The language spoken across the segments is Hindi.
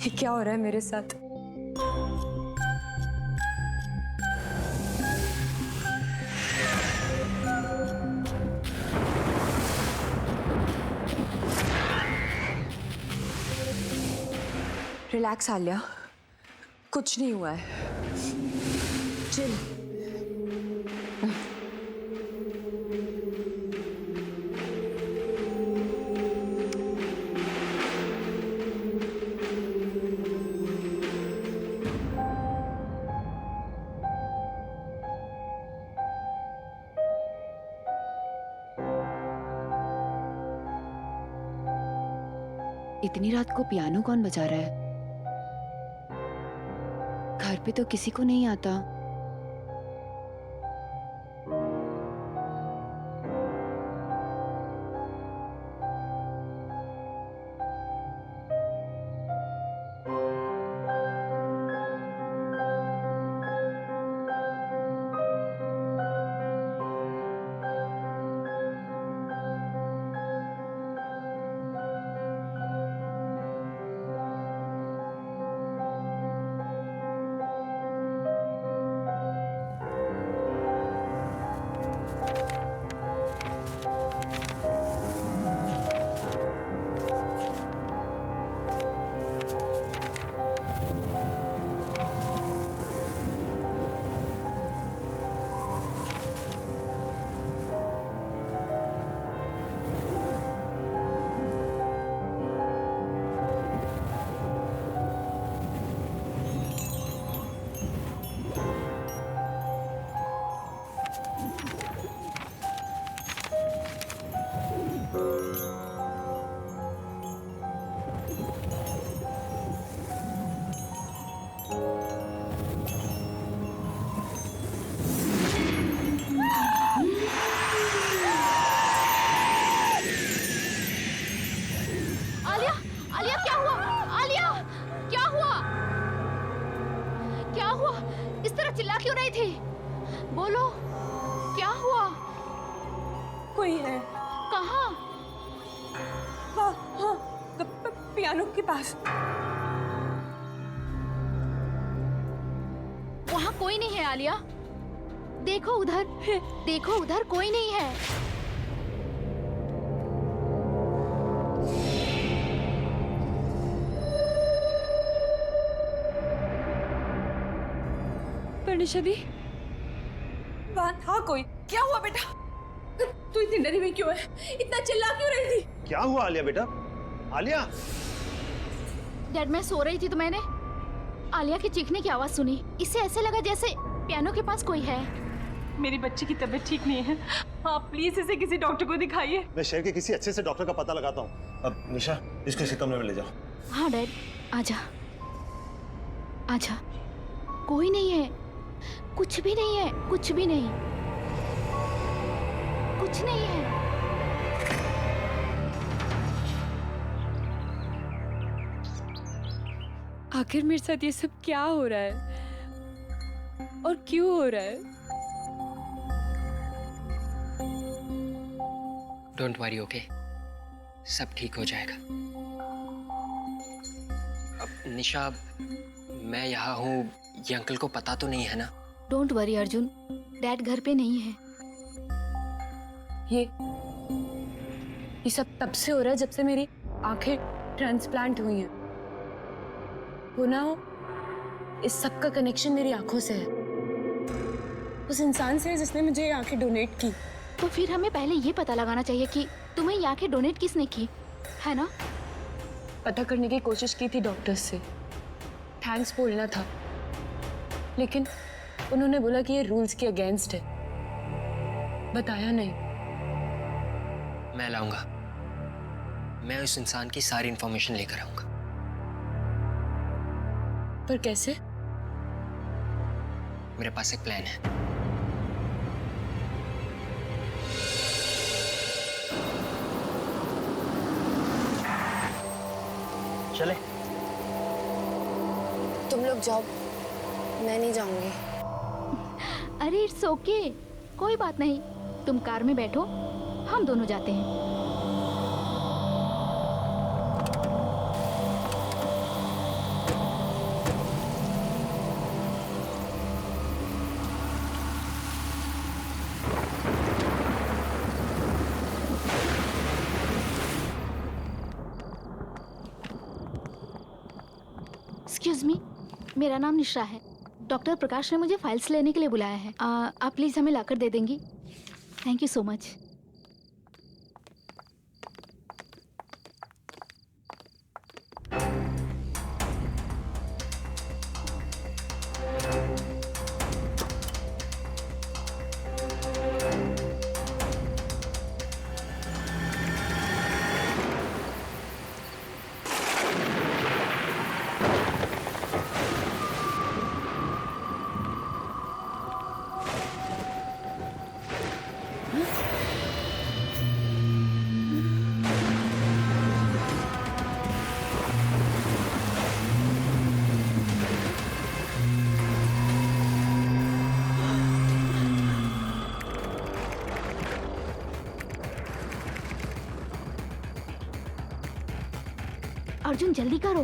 ये क्या हो रहा है मेरे साथ? रिलैक्स आलिया, कुछ नहीं हुआ है। चिल। इतनी रात को पियानो कौन बजा रहा है? घर पे तो किसी को नहीं आता। चिल्ला क्यों रही थी? बोलो, क्या हुआ? कोई है। कहाँ? हाँ हाँ, पियानो के पास। वहाँ कोई नहीं है आलिया। देखो उधर, देखो उधर कोई नहीं है। निशा, वहाँ था कोई। क्या हुआ बेटा? तू इतनी डरी हुई क्यों है? इतना चिल्ला क्यों रही थी? क्या हुआ आलिया बेटा? आलिया! डैड, मैं सो रही थी तो मैंने आलिया की चीखने की आवाज सुनी। इससे ऐसे लगा जैसे पियानो के पास कोई है। मेरी बच्ची की तबीयत ठीक नहीं है, आप प्लीज इसे किसी डॉक्टर को दिखाइए। मैं शहर के किसी अच्छे से डॉक्टर का पता लगाता हूँ। अब निशा, इसको इसी कमरे में ले जाओ। हाँ डैड, आजा आजा। कोई नहीं है, कुछ भी नहीं है, कुछ भी नहीं, कुछ नहीं है। आखिर मेरे साथ ये सब क्या हो रहा है और क्यों हो रहा है? डोंट वरी, ओके, सब ठीक हो जाएगा। अब निशा, मैं यहाँ हूँ, ये अंकल को पता तो नहीं है ना? डोंट वरी अर्जुन, डैड घर पे नहीं है। ये सब तब से हो रहा है जब से मेरी आंखें ट्रांसप्लांट हुई हैं। वो ना हो, इस सब का कनेक्शन मेरी आंखों से है, उस इंसान से है जिसने मुझे ये आंखें डोनेट की। तो फिर हमें पहले ये पता लगाना चाहिए कि तुम्हें ये आंखें डोनेट किसने की, है ना? पता करने की कोशिश की थी डॉक्टर्स से, थैंक्स बोलना था, लेकिन उन्होंने बोला कि ये रूल्स के अगेंस्ट है, बताया नहीं। मैं लाऊंगा, मैं उस इंसान की सारी इंफॉर्मेशन लेकर आऊंगा। पर कैसे? मेरे पास एक प्लान है। चले? तुम लोग जाओ, मैं नहीं जाऊंगी। अरे इट्स ओके, कोई बात नहीं, तुम कार में बैठो, हम दोनों जाते हैं। एक्सक्यूज मी, मेरा नाम निशा है। डॉक्टर प्रकाश ने मुझे फाइल्स लेने के लिए बुलाया है। आप प्लीज़ हमें लाकर दे देंगी? Thank you so much. Arjun जल्दी करो।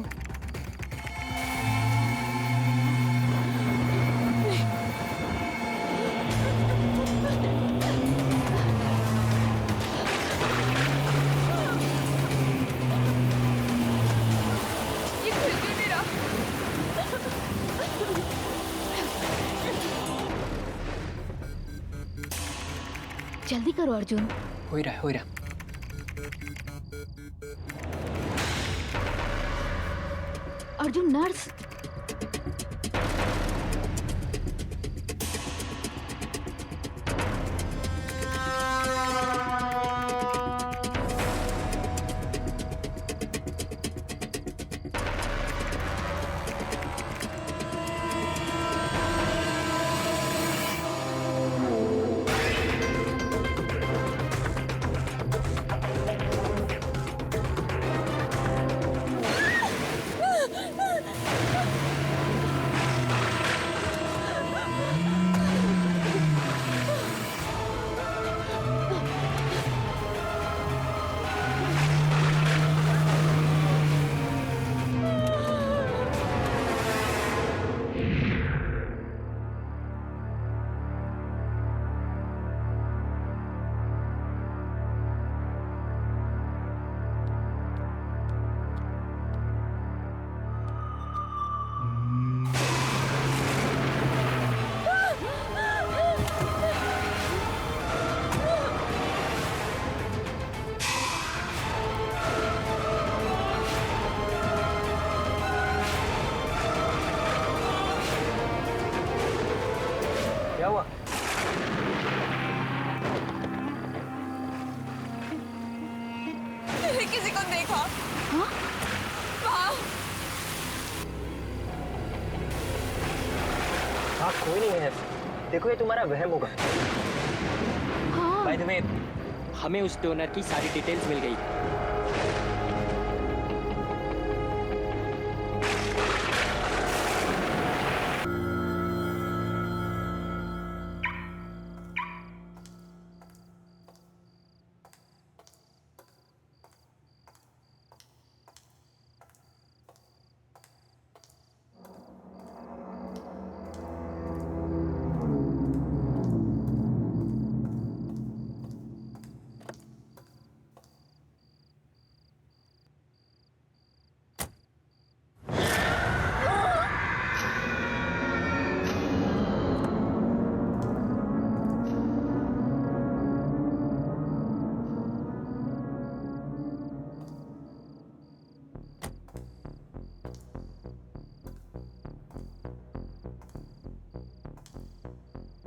जल्दी करो अर्जुन। हो ही रहा है, हो ही रहा है। अर्जुन नर्स। क्या हुआ? किसी को देखा? हाँ? वहाँ हाँ, कोई नहीं है। देखो, ये तुम्हारा वहम होगा। हाँ। बाय द वे, हमें उस डोनर की सारी डिटेल्स मिल गई।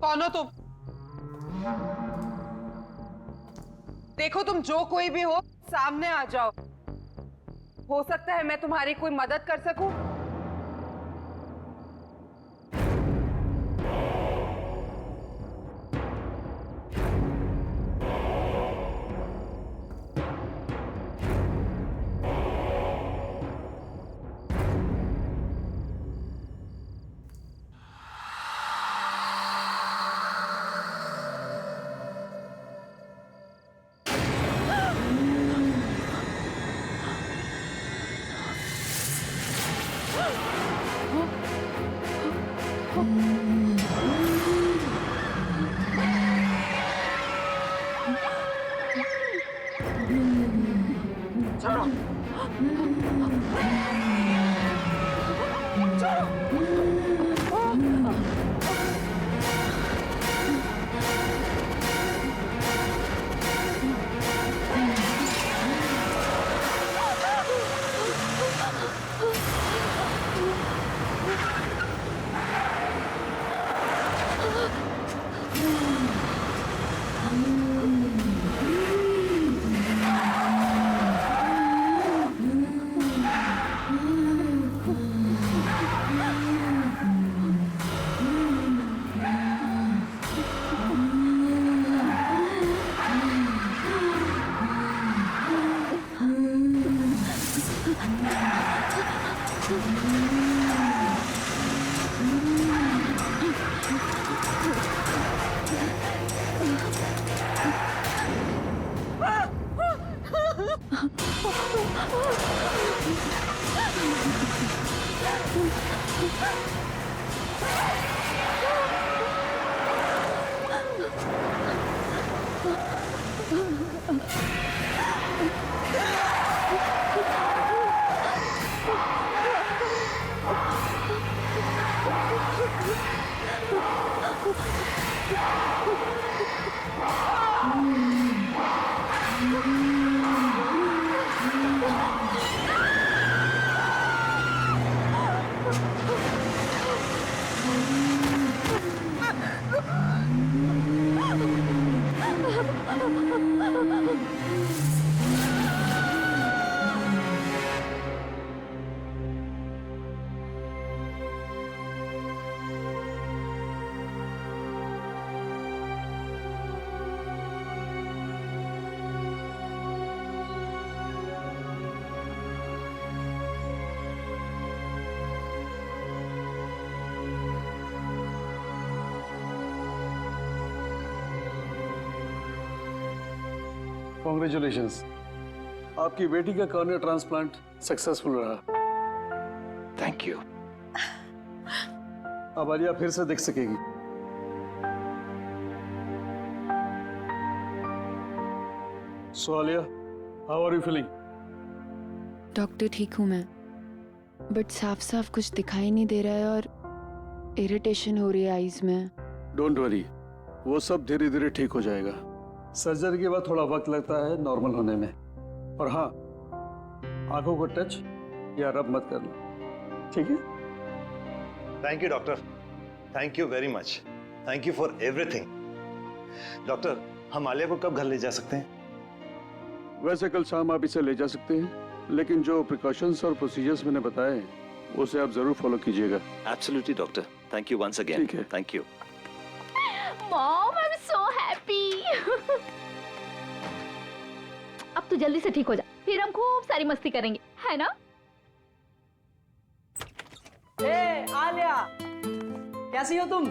कौन हो तुम? देखो, तुम जो कोई भी हो, सामने आ जाओ। हो सकता है मैं तुम्हारी कोई मदद कर सकूं। कॉन्ग्रेचुलेशंस, आपकी बेटी का कॉर्निया ट्रांसप्लांट सक्सेसफुल रहा। Thank you. अब आलिया फिर से देख सकेगी। So Alia, how are you feeling? Doctor ठीक हूँ मैं, बट साफ साफ कुछ दिखाई नहीं दे रहा है और इरिटेशन हो रही है आईज में। डोंट वरी, वो सब धीरे धीरे ठीक हो जाएगा। सर्जरी के बाद थोड़ा वक्त लगता है नॉर्मल होने में। और हाँ, आंखों को टच या रब मत करना, ठीक है? Thank you doctor, thank you very much, thank you for everything. Doctor, हम आलिया को कब घर ले जा सकते हैं? वैसे कल शाम आप इसे ले जा सकते हैं, लेकिन जो प्रिकॉशंस और प्रोसीजर्स मैंने बताए हैं उसे आप जरूर फॉलो कीजिएगा। Absolutely doctor, thank you once again. ठीक है। Thank you. Mom, I am so happy. अब तू जल्दी से ठीक हो जा, फिर हम खूब सारी मस्ती करेंगे, है ना? आलिया, कैसी हो तुम?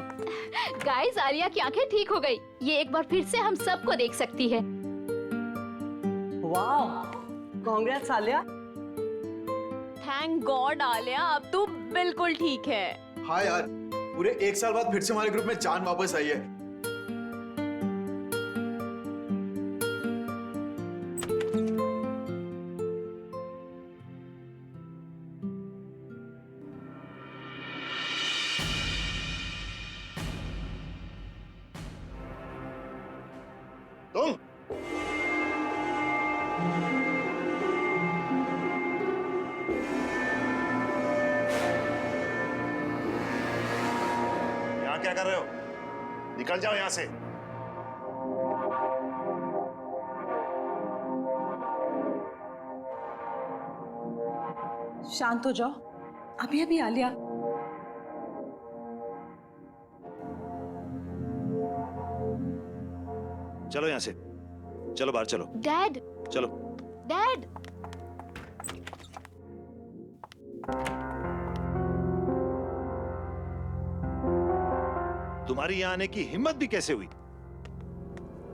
गाइस, आलिया की आंखें ठीक हो गई। ये एक बार फिर से हम सबको देख सकती है। वाह, congrats Alia. Thank God Alia, अब तू बिल्कुल ठीक है। हाँ यार, पूरे 1 साल बाद फिर से हमारे ग्रुप में जान वापस आई है। तुम यहाँ क्या कर रहे हो? निकल जाओ यहाँ से। शांत हो जाओ, अभी अभी आलिया। चलो यहाँ से, चलो बाहर चलो। डैड, चलो। डैड। तुम्हारी यहाँ आने की हिम्मत भी कैसे हुई?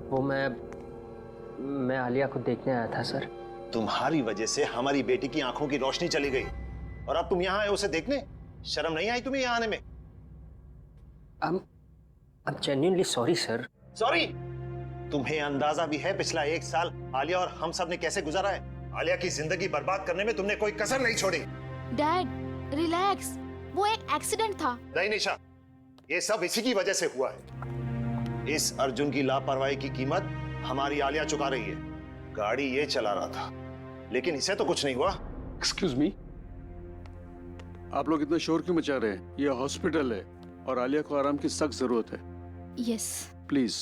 वो मैं आलिया को देखने आया था सर। तुम्हारी वजह से हमारी बेटी की आंखों की रोशनी चली गई और अब तुम यहाँ आए उसे देखने? शर्म नहीं आई तुम्हें यहाँ आने में? I'm genuinely sorry sir. Sorry? तुम्हें अंदाजा भी है पिछला 1 साल आलिया और हम सब ने कैसे गुजारा है? आलिया की जिंदगी बर्बाद करने में तुमने कोई कसर नहीं छोड़ी। Dad, relax. वो एक एक्सीडेंट था। नहीं निशा, ये सब इसी की वजह से हुआ है। इस अर्जुन की लापरवाही की कीमत हमारी आलिया चुका रही है। गाड़ी ये चला रहा था, लेकिन इसे तो कुछ नहीं हुआ। एक्सक्यूज मी, आप लोग इतना शोर क्यों मचा रहे हैं? ये हॉस्पिटल है और आलिया को आराम की सख्त जरूरत है। यस। प्लीज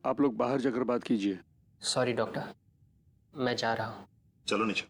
आप लोग बाहर जाकर बात कीजिए। सॉरी डॉक्टर, मैं जा रहा हूँ। चलो निशा।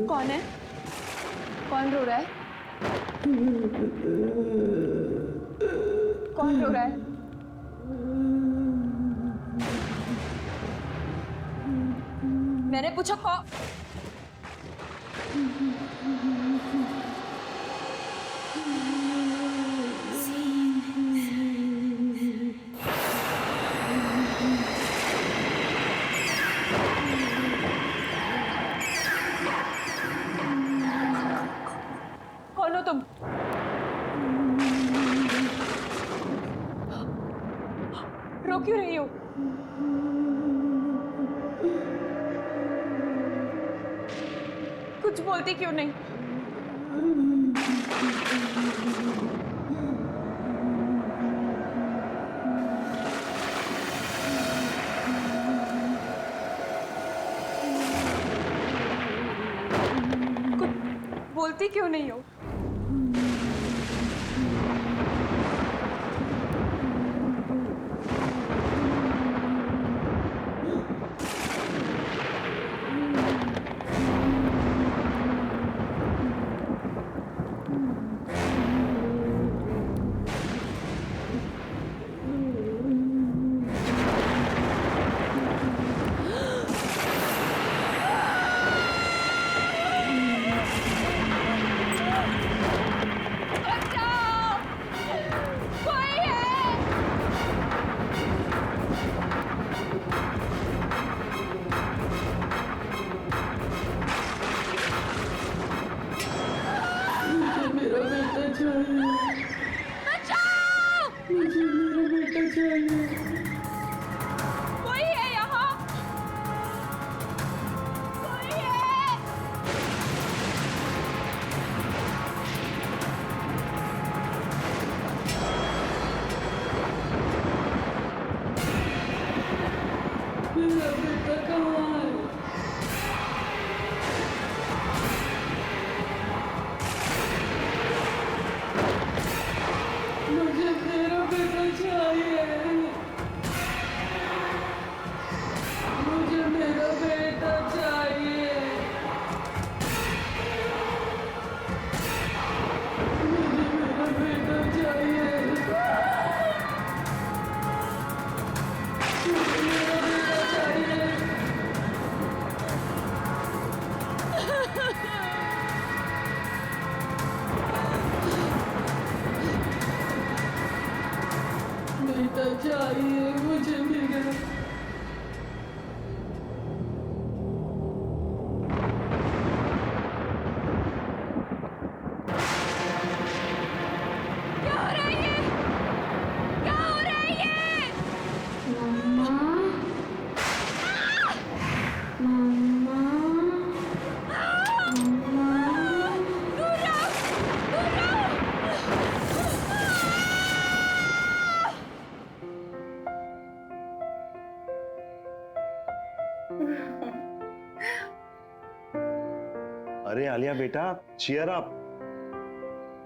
कौन है? कौन रो रहा है? कौन रो रहा है? मैंने पूछा कौन? कौन हो तुम? रो क्यों रही हो? कुछ बोलती क्यों नहीं? कुछ बोलती क्यों नहीं हो? कोई है यहाँ? कोई है? मेरा बेटा कहाँ है? मुझे मेरा बेटा चाहिए। मुझे मेरा बेटा चाहिए। मुझे मेरा बेटा चाहिए। मुझे मेरा बेटा चाहिए। बेटा चाहिए मुझे मेरा। क्या हो रहा है ये? क्या हो रहा है ये? मम्मा, मम्मा, मम्मा, दूर रहो, दूर रहो। अरे आलिया बेटा, चीयर अप।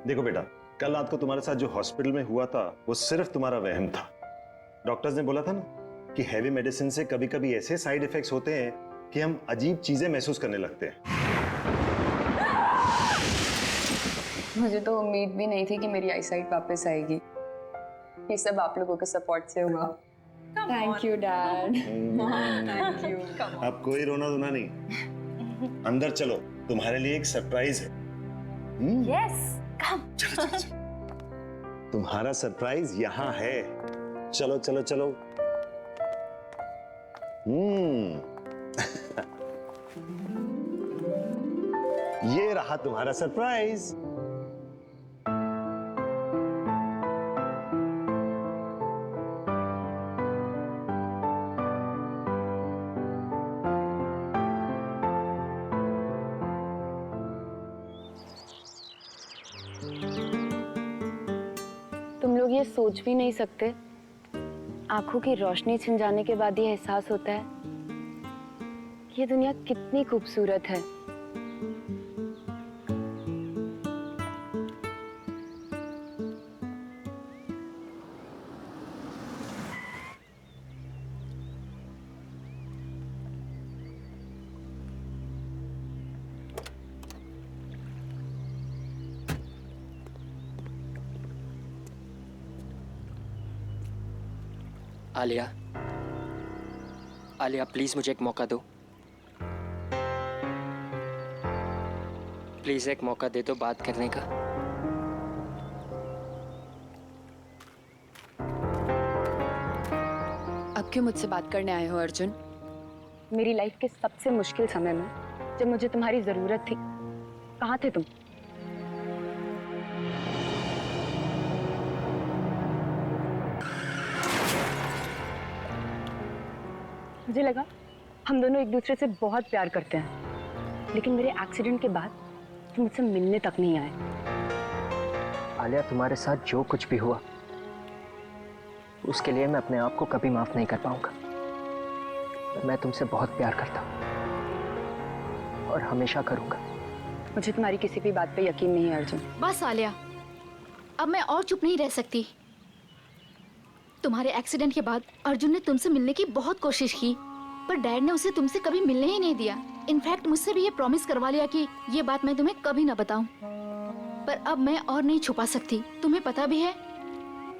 देखो बेटा, कल रात को तुम्हारे साथ जो हॉस्पिटल में हुआ था वो सिर्फ तुम्हारा वहम था। डॉक्टर्स ने बोला था ना कि हैवी मेडिसिन से कभी कभी ऐसे साइड इफेक्ट्स होते हैं कि हम अजीब चीजें महसूस करने लगते हैं। मुझे तो उम्मीद भी नहीं थी कि मेरी आईसाइट वापस आएगी। ये सब आप लोगों के सपोर्ट से हुआ। Thank you dad. Thank you. अब कोई रोना धोना नहीं, अंदर चलो, तुम्हारे लिए एक सरप्राइज है। Yes come. चलो चलो चलो। तुम्हारा सरप्राइज यहाँ है। चलो चलो चलो। ये रहा तुम्हारा सरप्राइज। तुम लोग ये सोच भी नहीं सकते, आंखों की रोशनी छिन जाने के बाद ये एहसास होता है कि ये दुनिया कितनी खूबसूरत है। आलिया, आलिया प्लीज मुझे एक मौका दो। प्लीज एक मौका दे दो बात करने का। अब क्यों मुझसे बात करने आए हो अर्जुन? मेरी लाइफ के सबसे मुश्किल समय में जब मुझे तुम्हारी जरूरत थी, कहाँ थे तुम? मुझे लगा हम दोनों एक दूसरे से बहुत प्यार करते हैं, लेकिन मेरे एक्सीडेंट के बाद तुम मुझसे मिलने तक नहीं आए। आलिया, तुम्हारे साथ जो कुछ भी हुआ उसके लिए मैं अपने आप को कभी माफ नहीं कर पाऊंगा। मैं तुमसे बहुत प्यार करता हूं और हमेशा करूंगा। मुझे तुम्हारी किसी भी बात पे यकीन नहीं है अर्जुन। बस आलिया, अब मैं और चुप नहीं रह सकती। तुम्हारे एक्सीडेंट के बाद अर्जुन ने तुमसे मिलने की बहुत कोशिश की, पर डैड ने उसे तुमसे कभी मिलने ही नहीं दिया। इनफैक्ट मुझसे भी ये प्रॉमिस करवा लिया कि ये बात मैं तुम्हें कभी ना बताऊं। पर अब मैं और नहीं छुपा सकती। तुम्हें पता भी है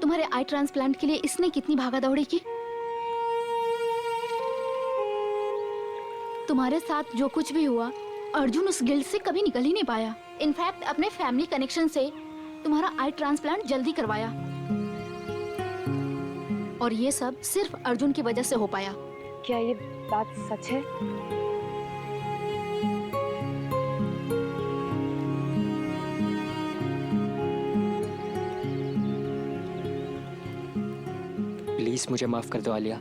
तुम्हारे आई ट्रांसप्लांट के लिए इसने कितनी भागा दौड़ी की। तुम्हारे साथ जो कुछ भी हुआ, अर्जुन उस गिल्ट से कभी निकल ही नहीं पाया। इनफैक्ट अपने फैमिली कनेक्शन से तुम्हारा आई ट्रांसप्लांट जल्दी करवाया, और ये सब सिर्फ अर्जुन की वजह से हो पाया। क्या ये बात सच है? प्लीज मुझे माफ कर दो आलिया।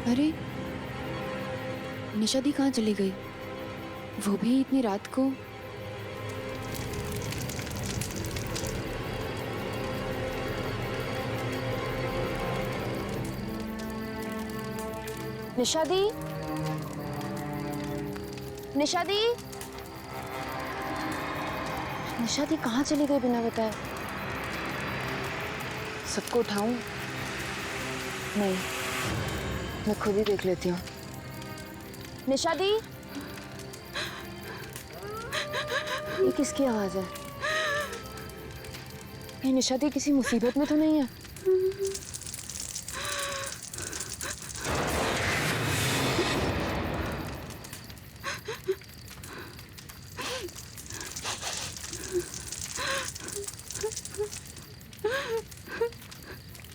अरे निशा दी कहाँ चली गई? वो भी इतनी रात को? निशा दी, निशा दी, निशा दी कहाँ चली गई बिना बताए? सबको उठाऊं? नहीं, मैं खुद ही देख लेती हूँ। निशा दी, ये किसकी आवाज है? ये निशा दी किसी मुसीबत में तो नहीं है?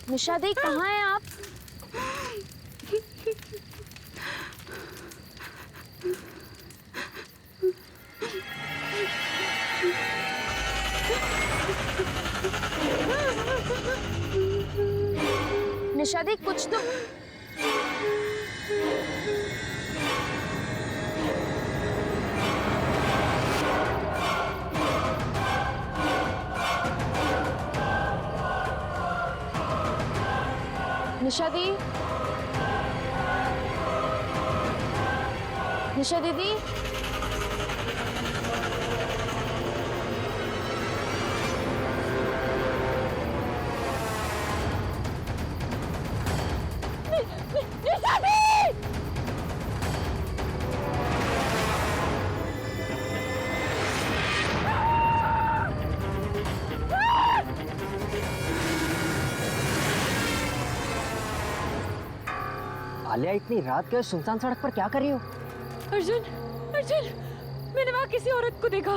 निशा दी कहाँ हैं आप? निशादी कुछ तो निशा दीदी आलिया, इतनी रात के सुनसान सड़क पर क्या कर रही हो? अर्जुन, अर्जुन, मैंने वहां किसी औरत को देखा।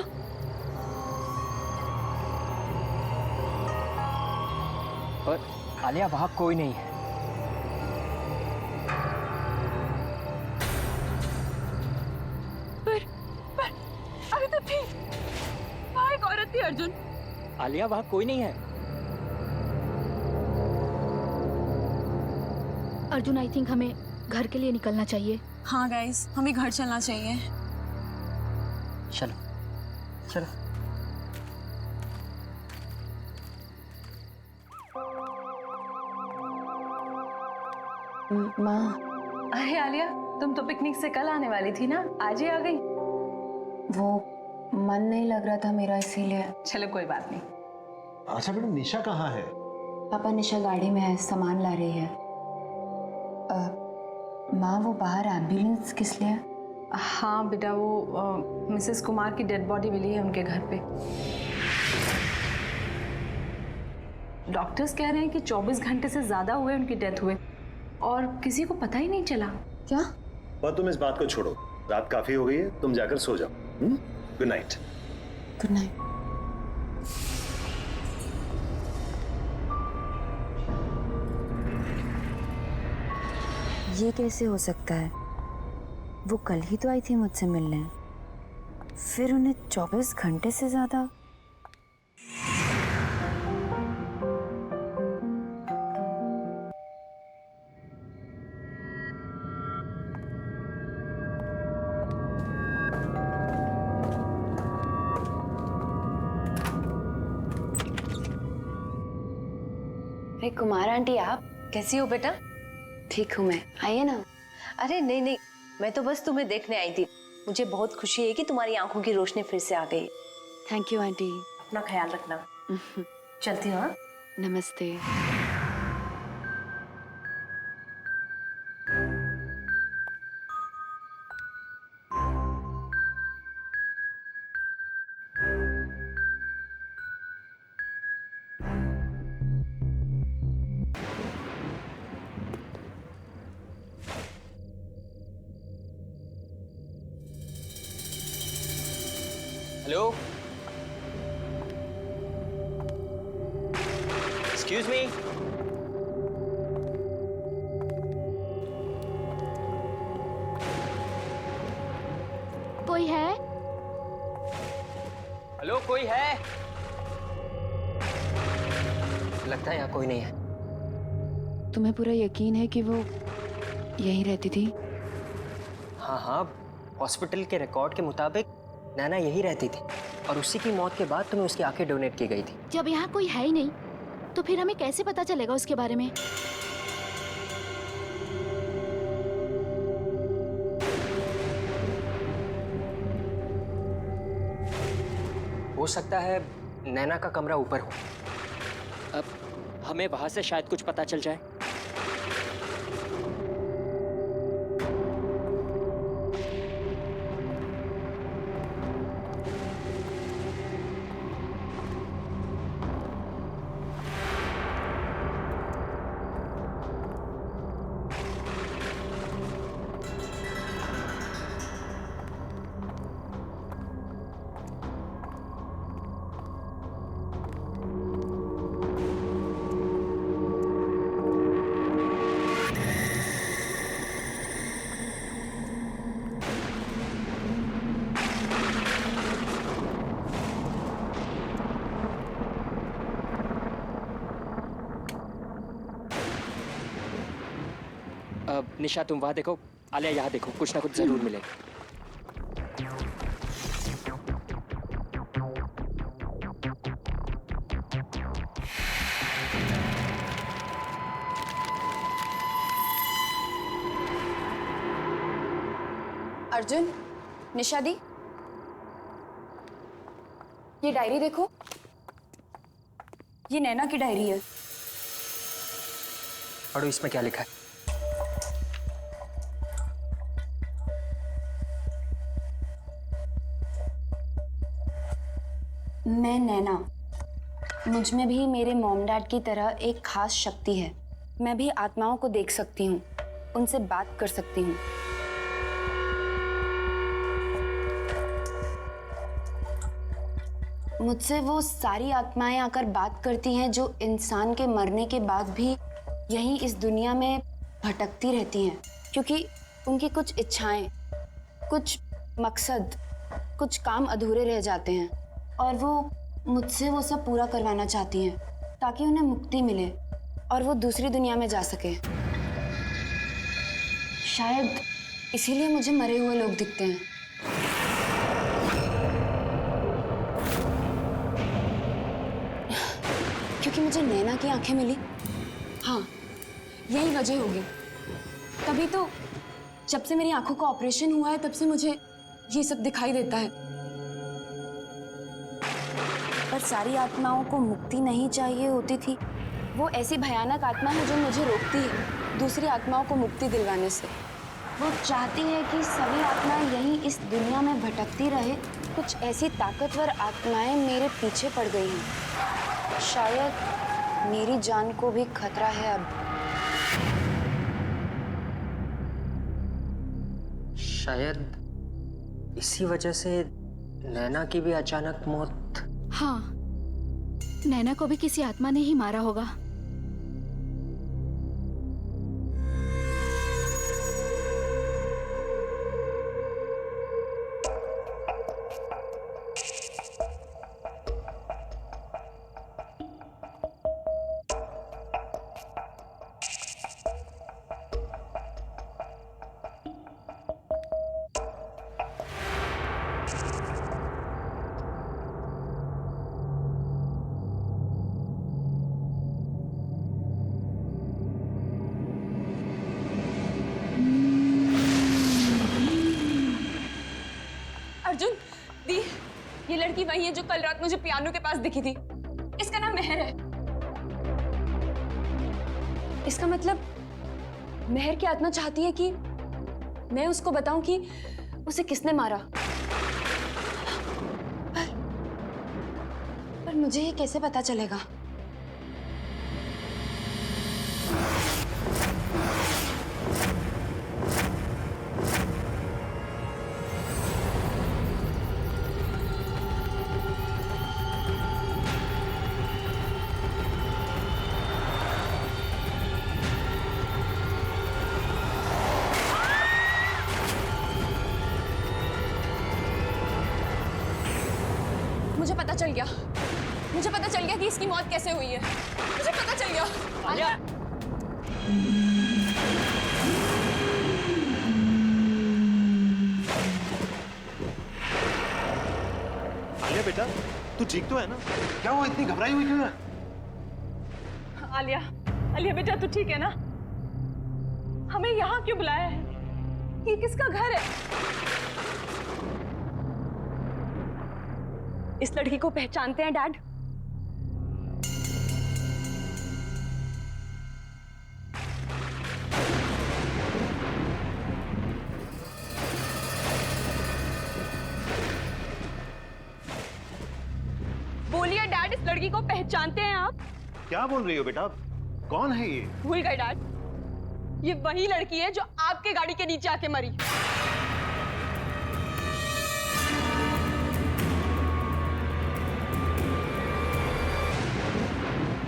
और आलिया, वहां कोई नहीं है। पर अभी तो थी, वहां एक औरत थी अर्जुन। आलिया, वहां कोई नहीं है। अर्जुन, आई थिंक हमें घर के लिए निकलना चाहिए। हाँ गाइस, हमें घर चलना चाहिए। चलो चलो। माँ, अरे आलिया, तुम तो पिकनिक से कल आने वाली थी ना, आज ही आ गई। वो मन नहीं लग रहा था मेरा, इसीलिए। चलो कोई बात नहीं। अच्छा बेटा, निशा कहाँ है? पापा, निशा गाड़ी में है, सामान ला रही है। माँ, वो बाहर एम्बुलेंस किस लिए? हाँ बेटा, वो मिसेस कुमार की डेड बॉडी मिली है उनके घर पे। डॉक्टर्स कह रहे हैं कि 24 घंटे से ज्यादा हुए उनकी डेथ हुए और किसी को पता ही नहीं चला। क्या? पर तुम इस बात को छोड़ो, रात काफी हो गई है, तुम जाकर सो जाओ। Good night. Good night. ये कैसे हो सकता है? वो कल ही तो आई थी मुझसे मिलने, फिर उन्हें 24 घंटे से ज्यादा। अरे कुमार आंटी, आप कैसी हो बेटा? ठीक हूँ मैं, आइए ना। अरे नहीं नहीं, मैं तो बस तुम्हें देखने आई थी। मुझे बहुत खुशी है कि तुम्हारी आंखों की रोशनी फिर से आ गई। Thank you aunty. अपना ख्याल रखना। चलती हूँ। हाँ? नमस्ते। Hello, excuse me. कोई है? हेलो, कोई है? लगता है यहाँ कोई नहीं है। तुम्हें पूरा यकीन है कि वो यहीं रहती थी? हाँ हाँ, हॉस्पिटल के रिकॉर्ड के मुताबिक नैना यही रहती थी और उसी की मौत के बाद तुम्हें उसकी आंखें डोनेट की गई थी। जब यहाँ कोई है ही नहीं तो फिर हमें कैसे पता चलेगा उसके बारे में? हो सकता है नैना का कमरा ऊपर हो। अब हमें वहां से शायद कुछ पता चल जाए। निशा तुम वहाँ देखो, आलिया यहाँ देखो, कुछ ना कुछ जरूर मिलेगा। अर्जुन, निशा दी, ये डायरी देखो, ये नैना की डायरी है। पढ़ो इसमें क्या लिखा है। मैं नैना, मुझ में भी मेरे मॉम डैड की तरह एक खास शक्ति है। मैं भी आत्माओं को देख सकती हूँ, उनसे बात कर सकती हूँ। मुझसे वो सारी आत्माएं आकर बात करती हैं जो इंसान के मरने के बाद भी यहीं इस दुनिया में भटकती रहती हैं, क्योंकि उनकी कुछ इच्छाएं, कुछ मकसद, कुछ काम अधूरे रह जाते हैं और वो मुझसे वो सब पूरा करवाना चाहती हैं ताकि उन्हें मुक्ति मिले और वो दूसरी दुनिया में जा सके। शायद इसीलिए मुझे मरे हुए लोग दिखते हैं। क्योंकि मुझे नैना की आंखें मिली। हाँ, यही वजह होगी। तभी तो जब से मेरी आंखों का ऑपरेशन हुआ है तब से मुझे ये सब दिखाई देता है। पर सारी आत्माओं को मुक्ति नहीं चाहिए होती थी। वो ऐसी भयानक आत्मा है जो मुझे रोकती है दूसरी आत्माओं को मुक्ति दिलवाने से। वो चाहती है कि सभी आत्माएं यहीं इस दुनिया में भटकती रहे। कुछ ऐसी ताकतवर आत्माएं मेरे पीछे पड़ गई हैं। शायद मेरी जान को भी खतरा है अब। शायद इसी वजह से नैना की भी अचानक मौत। हाँ, नैना को भी किसी आत्मा ने ही मारा होगा। अर्जुन, दी, ये लड़की वही है जो कल रात मुझे पियानो के पास दिखी थी। इसका नाम मेहर है। इसका मतलब मेहर की आत्मा चाहती है कि मैं उसको बताऊं कि उसे किसने मारा। पर मुझे ये कैसे पता चलेगा? मुझे पता चल गया कि इसकी मौत कैसे हुई है। मुझे पता चल गया। आलिया, आलिया बेटा, तू ठीक तो है ना? क्या हुआ, इतनी घबराई हुई क्यों है? आलिया, आलिया बेटा तू ठीक है ना? हमें यहाँ क्यों बुलाया है? ये किसका घर है? इस लड़की को पहचानते हैं डैड? बोलिए डैड, इस लड़की को पहचानते हैं आप? क्या बोल रही हो बेटा? कौन है ये? भूल गए डैड, ये वही लड़की है जो आपके गाड़ी के नीचे आके मरी।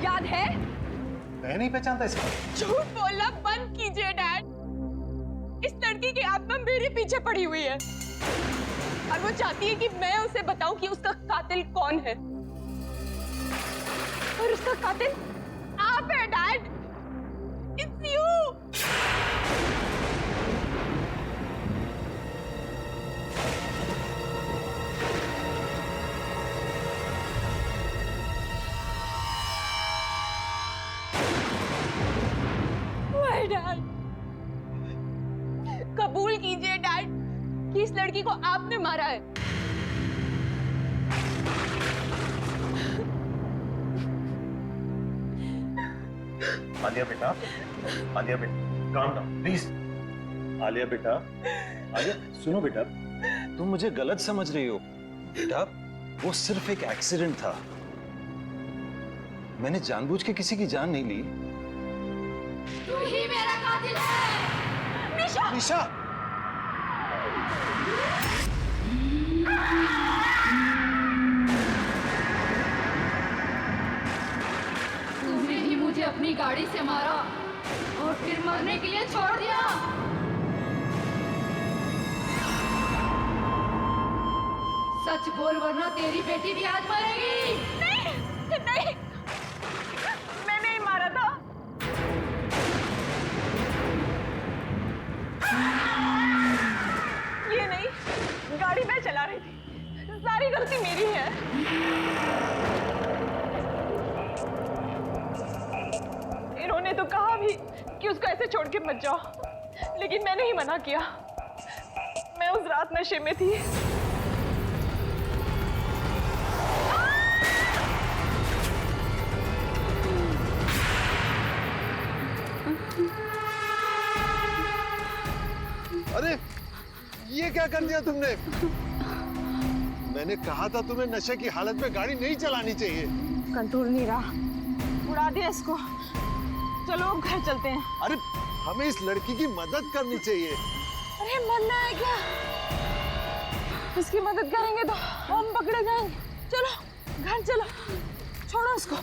याद है? मैं नहीं पहचानता इसे। झूठ बोलना बंद कीजिए डैड। इस लड़की की आत्मा मेरे पीछे पड़ी हुई है और वो चाहती है कि मैं उसे बताऊं कि उसका कातिल कौन है। और उसका कातिल आप है डैड। It's you. डैड, कबूल कीजिए डैड कि इस लड़की को आपने मारा है। आलिया बेटा, आलिया बेटा, काम डाउन प्लीज। आलिया बेटा, आलिया सुनो बेटा, तुम मुझे गलत समझ रही हो। बेटा वो सिर्फ एक एक्सीडेंट था, मैंने जानबूझ के किसी की जान नहीं ली। तू ही मेरा कातिल है। निशा, निशा, तूने ही मुझे अपनी गाड़ी से मारा और फिर मरने के लिए छोड़ दिया। सच बोल वरना तेरी बेटी भी आज मरेगी। नहीं, नहीं, मैं नहीं मारा था। ये नहीं, गाड़ी मैं चला रही थी, सारी गलती मेरी है। इन्होंने तो कहा भी कि उसको ऐसे छोड़ के मत जाओ, लेकिन मैंने ही मना किया। मैं उस रात नशे में थी। अरे ये क्या कर दिया तुमने? मैंने कहा था तुम्हें नशे की हालत में गाड़ी नहीं चलानी चाहिए। कंट्रोल नहीं रहा, उड़ा दिया इसको। चलो अब घर चलते हैं। अरे हमें इस लड़की की मदद करनी चाहिए। अरे मरना है क्या? इसकी मदद करेंगे तो हम पकड़े जाएंगे। चलो घर चलो, छोड़ो उसको।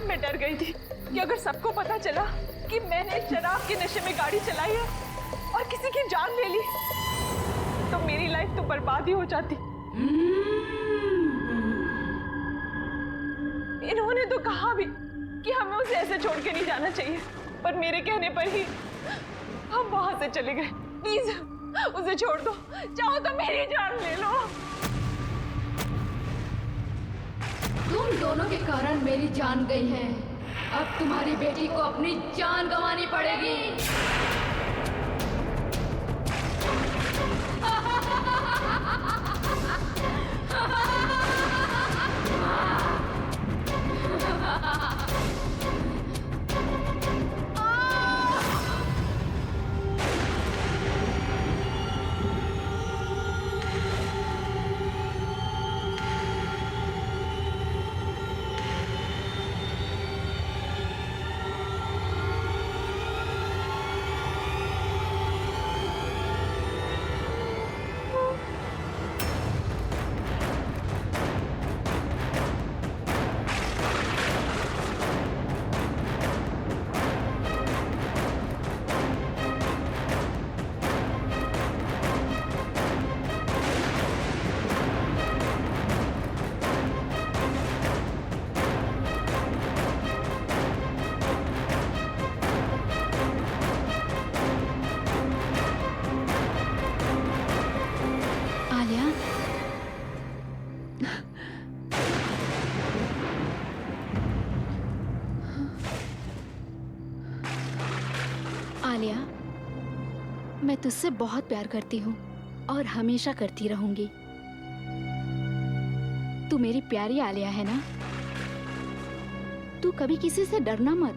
मैं डर गई थी कि अगर सबको पता चला कि मैंने शराब के नशे में गाड़ी चलाई है और किसी की जान ले ली, तो मेरी लाइफ तो बर्बाद ही हो जाती। इन्होंने तो कहा भी कि हमें उसे ऐसे छोड़ के नहीं जाना चाहिए, पर मेरे कहने पर ही हम वहां से चले गए। प्लीज उसे छोड़ दो, चाहो तो मेरी जान ले लो। तुम दोनों के कारण मेरी जान गई है, अब तुम्हारी बेटी को अपनी जान गंवानी पड़ेगी। आलिया, मैं तुझसे बहुत प्यार करती हूँ और हमेशा करती रहूंगी। तू मेरी प्यारी आलिया है ना? तू कभी किसी से डरना मत।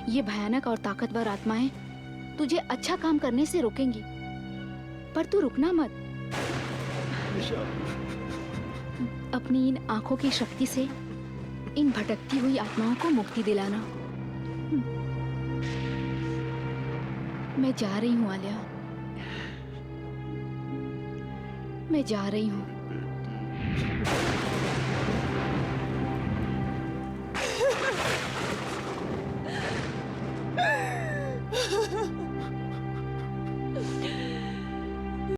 ये भयानक और ताकतवर आत्माएं तुझे अच्छा काम करने से रोकेंगी, पर तू रुकना मत। अपनी इन आंखों की शक्ति से इन भटकती हुई आत्माओं को मुक्ति दिलाना। मैं जा रही हूँ आलिया, मैं जा रही हूँ।